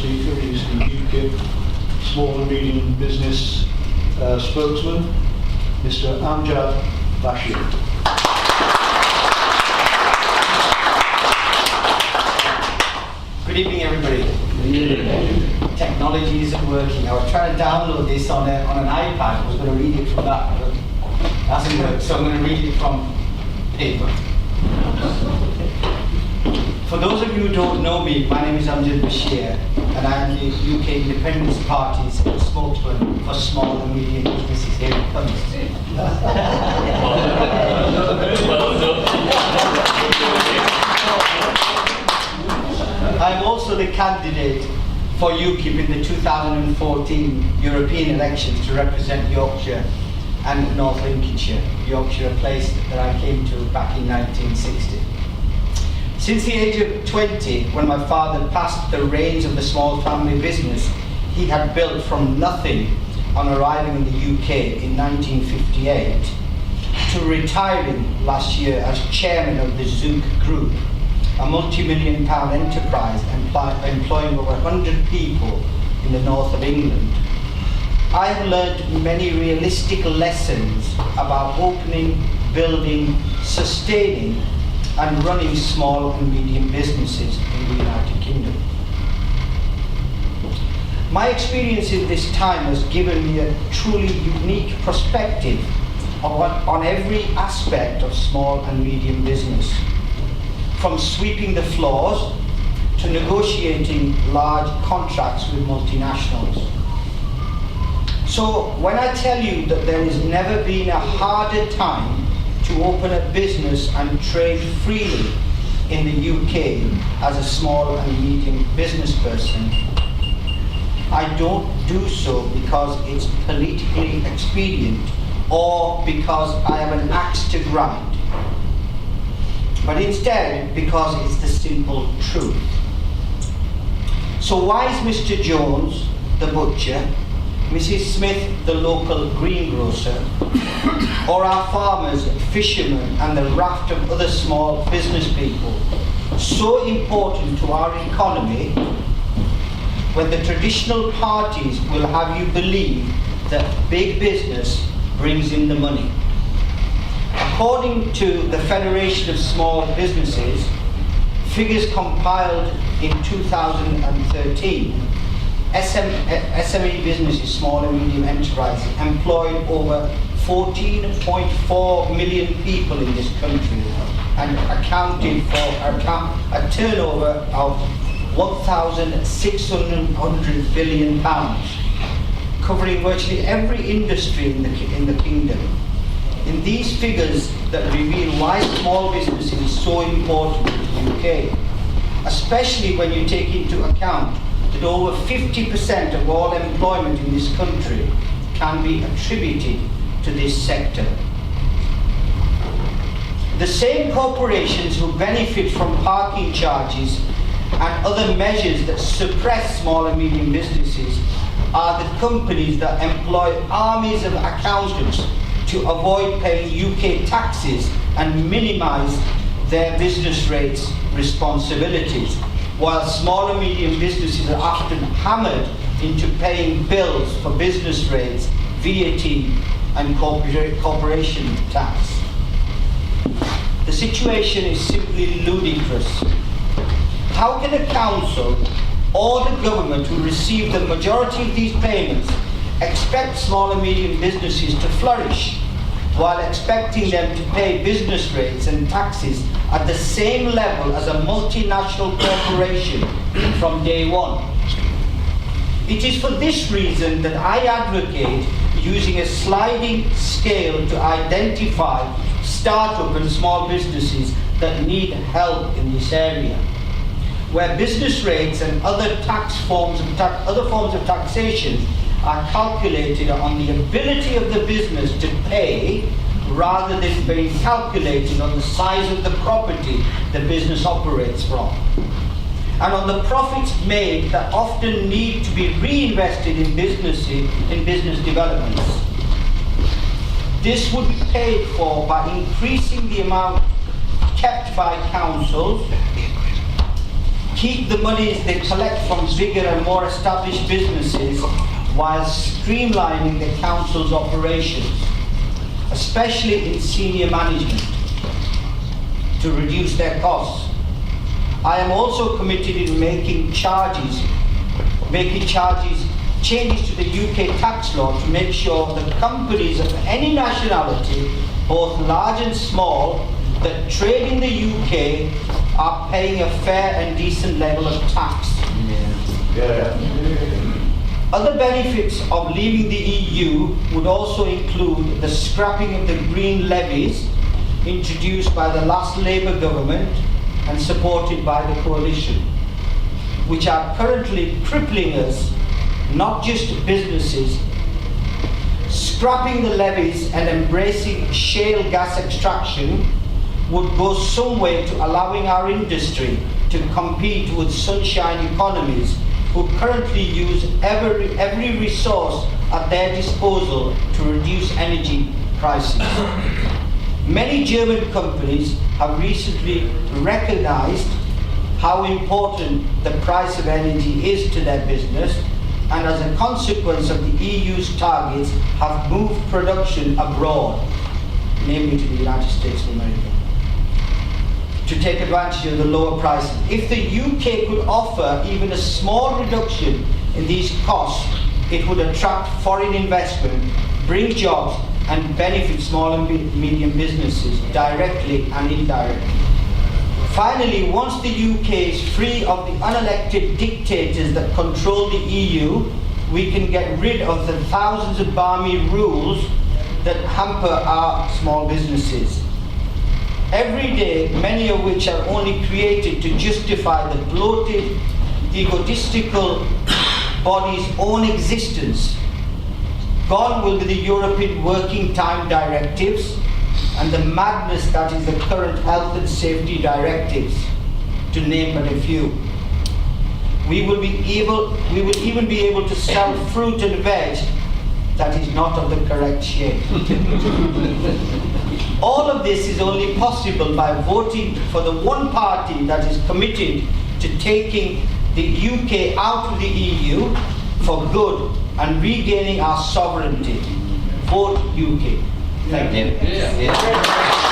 speaker is the UKIP Small and Medium Business spokesman, Mr. Amjad Bashir. Good evening, everybody. Good evening. Technology isn't working. I was trying to download this on an iPad. I was going to read it from that, but it hasn't worked, so I'm going to read it from paper. For those of you who don't know me, my name is Amjad Bashir, and I am the UK Independence Party's spokesman for small and medium businesses. Here it comes. I'm also the candidate for UKIP in the 2014 European elections to represent Yorkshire and North Lincolnshire. Yorkshire, a place that I came to back in 1960. Since the age of 20, when my father passed the reins of the small family business he had built from nothing on arriving in the UK in 1958, to retiring last year as chairman of the Zook Group, a multi-million-pound enterprise employing over 100 people in the north of England, I have learned many realistic lessons about opening, building, sustaining, and running small and medium businesses in the United Kingdom. My experience in this time has given me a truly unique perspective on every aspect of small and medium business, from sweeping the floors to negotiating large contracts with multinationals. So when I tell you that there has never been a harder time to open a business and trade freely in the UK as a small and medium business person, I don't do so because it's politically expedient or because I have an axe to grind, but instead because it's the simple truth. So why is Mr. Jones, the butcher, Mrs. Smith, the local greengrocer, or our farmers, fishermen, and the raft of other small business people so important to our economy, when the traditional parties will have you believe that big business brings in the money? According to the Federation of Small Businesses, figures compiled in 2013, SME businesses, small and medium enterprises, employed over 14.4 million people in this country and accounted for a turnover of £1,600 billion, covering virtually every industry in the kingdom. In these figures that reveal why small business is so important to the UK, especially when you take into account that over 50% of all employment in this country can be attributed to this sector. The same corporations who benefit from parking charges and other measures that suppress small and medium businesses are the companies that employ armies of accountants to avoid paying UK taxes and minimise their business rates responsibilities, while small and medium businesses are often hammered into paying bills for business rates, VAT and corporation tax. The situation is simply ludicrous. How can a council or the government who receive the majority of these payments expect small and medium businesses to flourish while expecting them to pay business rates and taxes at the same level as a multinational corporation from day one? It is for this reason that I advocate using a sliding scale to identify start-up and small businesses that need help in this area, where business rates and other forms of taxation are calculated on the ability of the business to pay rather than being calculated on the size of the property the business operates from, and on the profits made that often need to be reinvested in business developments. This would be paid for by increasing the amount kept by councils, keep the monies they collect from bigger and more established businesses while streamlining the council's operations, especially in senior management, to reduce their costs. I am also committed in making changes to the UK tax law to make sure that companies of any nationality, both large and small, that trade in the UK are paying a fair and decent level of tax. Other benefits of leaving the EU would also include the scrapping of the green levies introduced by the last Labour government and supported by the coalition, which are currently crippling us, not just businesses. Scrapping the levies and embracing shale gas extraction would go some way to allowing our industry to compete with sunshine economies who currently use every resource at their disposal to reduce energy prices. Many German companies have recently recognized how important the price of energy is to their business, and as a consequence of the EU's targets have moved production abroad, namely to the United States of America, to take advantage of the lower prices. If the UK could offer even a small reduction in these costs, it would attract foreign investment, bring jobs, and benefit small and medium businesses directly and indirectly. Finally, once the UK is free of the unelected dictators that control the EU, we can get rid of the thousands of balmy rules that hamper our small businesses. Every day, many of which are only created to justify the bloated, egotistical body's own existence. Gone will be the European Working Time Directives and the madness that is the current health and safety directives, to name but a few. We will even be able to sell fruit and veg that is not of the correct shape. All of this is only possible by voting for the one party that is committed to taking the UK out of the EU for good and regaining our sovereignty. Vote UK. Thank you.